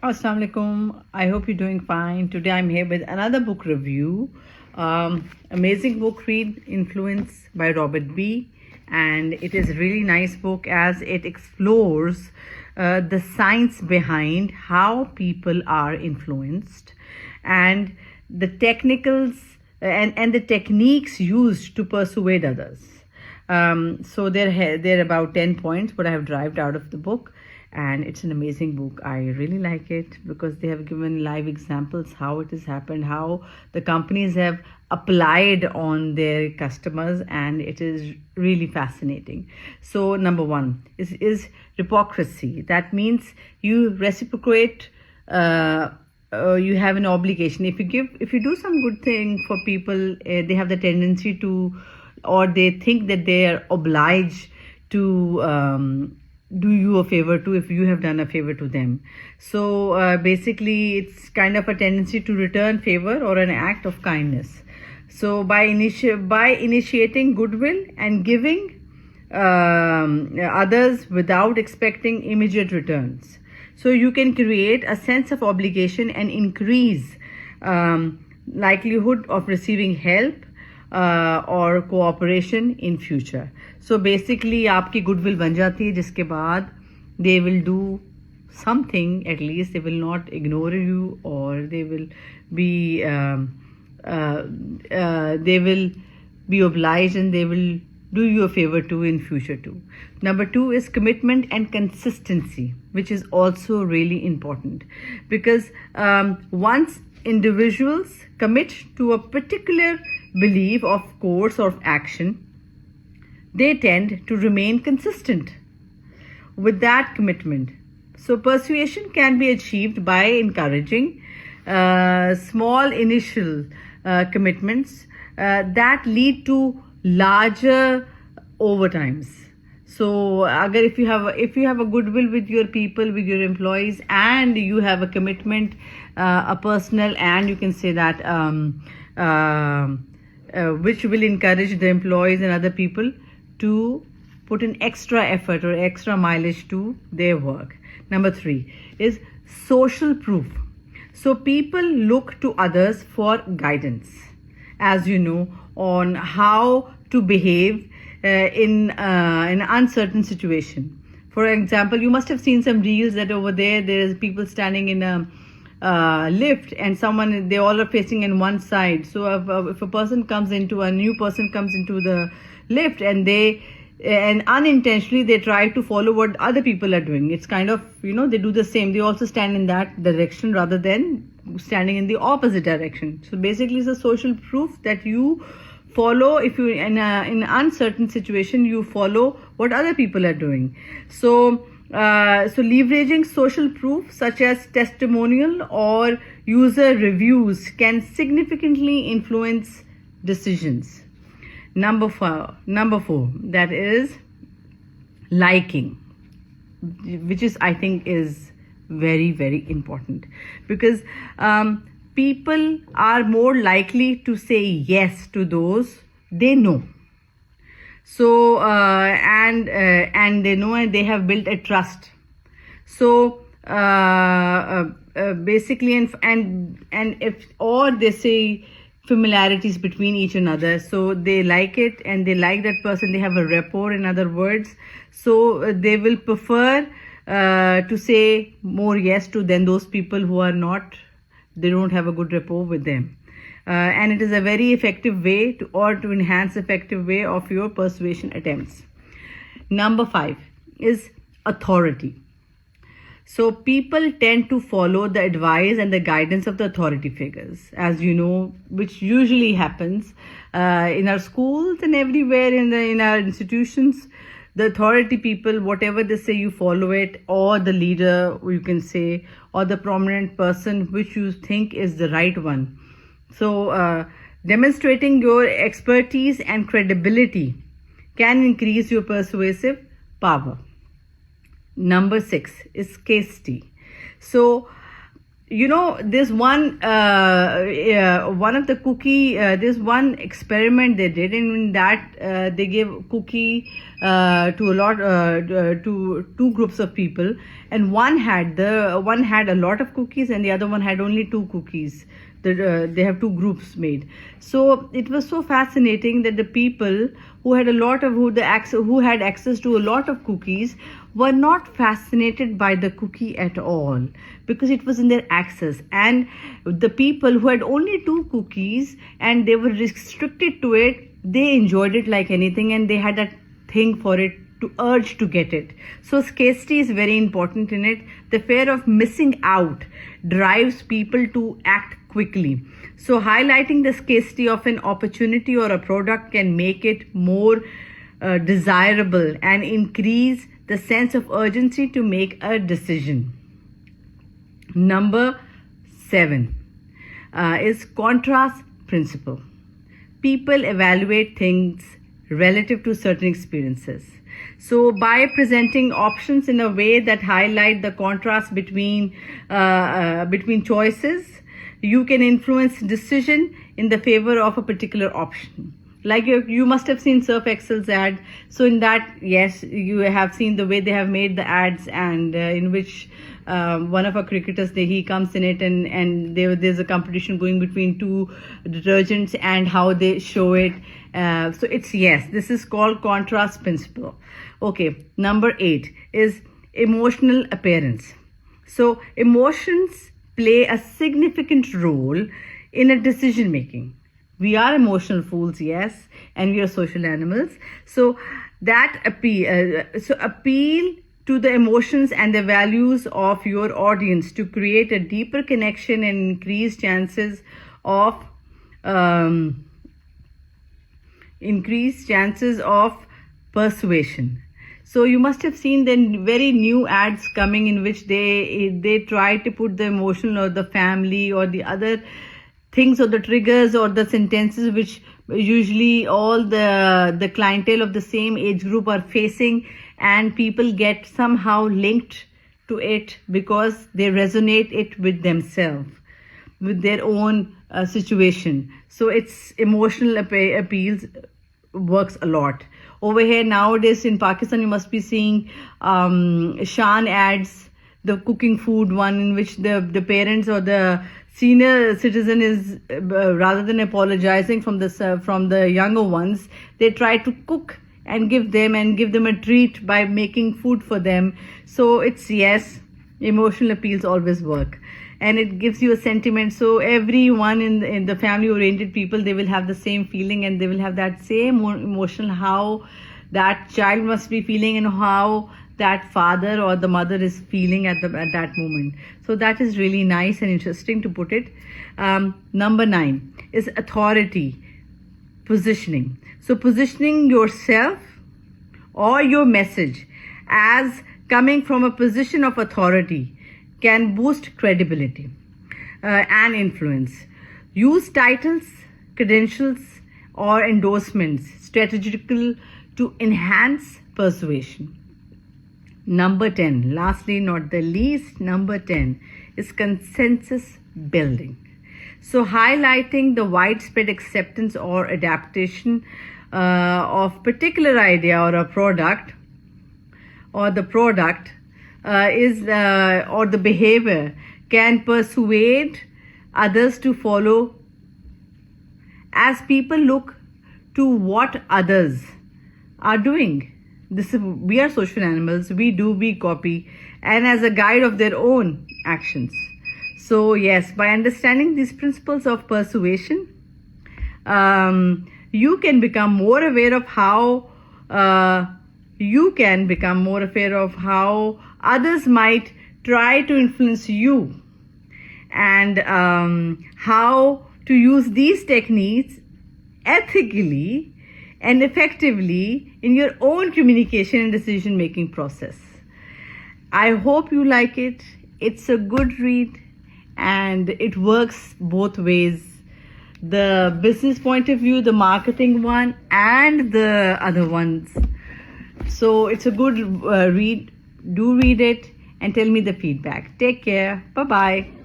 Assalamu alaikum. I hope you're doing fine. Today I'm here with another book review. Amazing book read, Influence by Robert B. And it is a really nice book as it explores the science behind how people are influenced and the technicals and the techniques used to persuade others. So there are about 10 points what I have derived out of the book, and it's an amazing book. I really like it because they have given live examples how it has happened, how the companies have applied on their customers, and it is really fascinating. So number one is reciprocity. That means you reciprocate. You have an obligation. If you do some good thing for people, they have the tendency to, or they think that they are obliged to do you a favor too if you have done a favor to them. So basically it's kind of a tendency to return favor or an act of kindness. So by initiating goodwill and giving others without expecting immediate returns, so you can create a sense of obligation and increase likelihood of receiving help और cooperation in future. So basically आपकी goodwill बन जाती है, जिसके बाद they will do something, at least they will not ignore you, or they will be obliged, and they will do you a favor too in future too. Number two is commitment and consistency, which is also really important, because once individuals commit to a particular belief of course of action, they tend to remain consistent with that commitment. So persuasion can be achieved by encouraging small initial commitments that lead to larger overtimes. So if you have a goodwill with your people, with your employees, and you have a commitment, a personal, and you can say that which will encourage the employees and other people to put an extra effort or extra mileage to their work. Number three is social proof. So people look to others for guidance, as you know, on how to behave in an uncertain situation. For example, you must have seen some reels that over there's people standing in a lift, and they all are facing in one side. So if a new person comes into the lift, and unintentionally they try to follow what other people are doing, it's kind of, they do the same. They also stand in that direction rather than standing in the opposite direction. So basically it's a social proof that you follow. If you in an uncertain situation, you follow what other people are doing. So leveraging social proof such as testimonial or user reviews can significantly influence decisions. Number four, that is liking, which is, I think, is very, very important, because people are more likely to say yes to those they know. So and they know, and they have built a trust. So basically, and if, or they say familiarities between each another, so they like it and they like that person, they have a rapport, in other words. So they will prefer to say more yes to than those people who are not, they don't have a good rapport with them. And it is a very effective way to enhance effective way of your persuasion attempts. Number five is authority. So people tend to follow the advice and the guidance of the authority figures, as you know, which usually happens in our schools and everywhere in our institutions. The authority people, whatever they say, you follow it, or the leader, you can say, or the prominent person which you think is the right one. So demonstrating your expertise and credibility can increase your persuasive power. Number six is scarcity. So there's one of the cookie, there's one experiment they did, and in that they gave cookie to a lot, to two groups of people, and one had a lot of cookies, and the other one had only two cookies. They have two groups made. So it was so fascinating that the people who had who had access to a lot of cookies were not fascinated by the cookie at all, because it was in their access, and the people who had only two cookies and they were restricted to it, they enjoyed it like anything, and they had that thing for it, to urge to get it. So scarcity is very important in it. The fear of missing out drives people to act quickly. So highlighting the scarcity of an opportunity or a product can make it more desirable and increase the sense of urgency to make a decision. Number 7 is contrast principle. People evaluate things relative to certain experiences. So by presenting options in a way that highlight the contrast between choices, you can influence decision in the favor of a particular option. Like you must have seen Surf Excel's ad. So in that, yes, you have seen the way they have made the ads, and in which one of our cricketers, he comes in it, and there's a competition going between two detergents and how they show it. So this is called contrast principle. Okay, number 8 is emotional appearance. So emotions play a significant role in a decision making. We are emotional fools, yes, and we are social animals. So that appeal to the emotions and the values of your audience to create a deeper connection and increase chances of persuasion. So you must have seen the very new ads coming in which they try to put the emotional or the family or the other things or the triggers or the sentences which usually all the clientele of the same age group are facing, and people get somehow linked to it because they resonate it with themselves, with their own situation. So it's emotional appeals works a lot. Over here nowadays in Pakistan, you must be seeing Shan ads, the cooking food one, in which the parents or the senior citizen is rather than apologizing from the younger ones, they try to cook and give them a treat by making food for them. So it's emotional appeals always work, and it gives you a sentiment. So everyone in the family oriented people, they will have the same feeling, and they will have that same emotion, how that child must be feeling and how that father or the mother is feeling at that moment. So that is really nice and interesting to put it. Number 9 is authority positioning. So positioning yourself or your message as coming from a position of authority can boost credibility and influence. Use titles, credentials, or endorsements strategically to enhance persuasion. Number 10, lastly not the least, number 10 is consensus building. So highlighting the widespread acceptance or adaptation of particular idea or a product, or the product or the behavior can persuade others to follow, as people look to what others are doing. We are social animals. We copy, and as a guide of their own actions. So yes, by understanding these principles of persuasion, you can become more aware of how others might try to influence you, and how to use these techniques ethically and effectively in your own communication and decision making process. I hope you like it. It's a good read and it works both ways, the business point of view, the marketing one, and the other ones. So it's a good read. Do read it and tell me the feedback. Take care. Bye bye.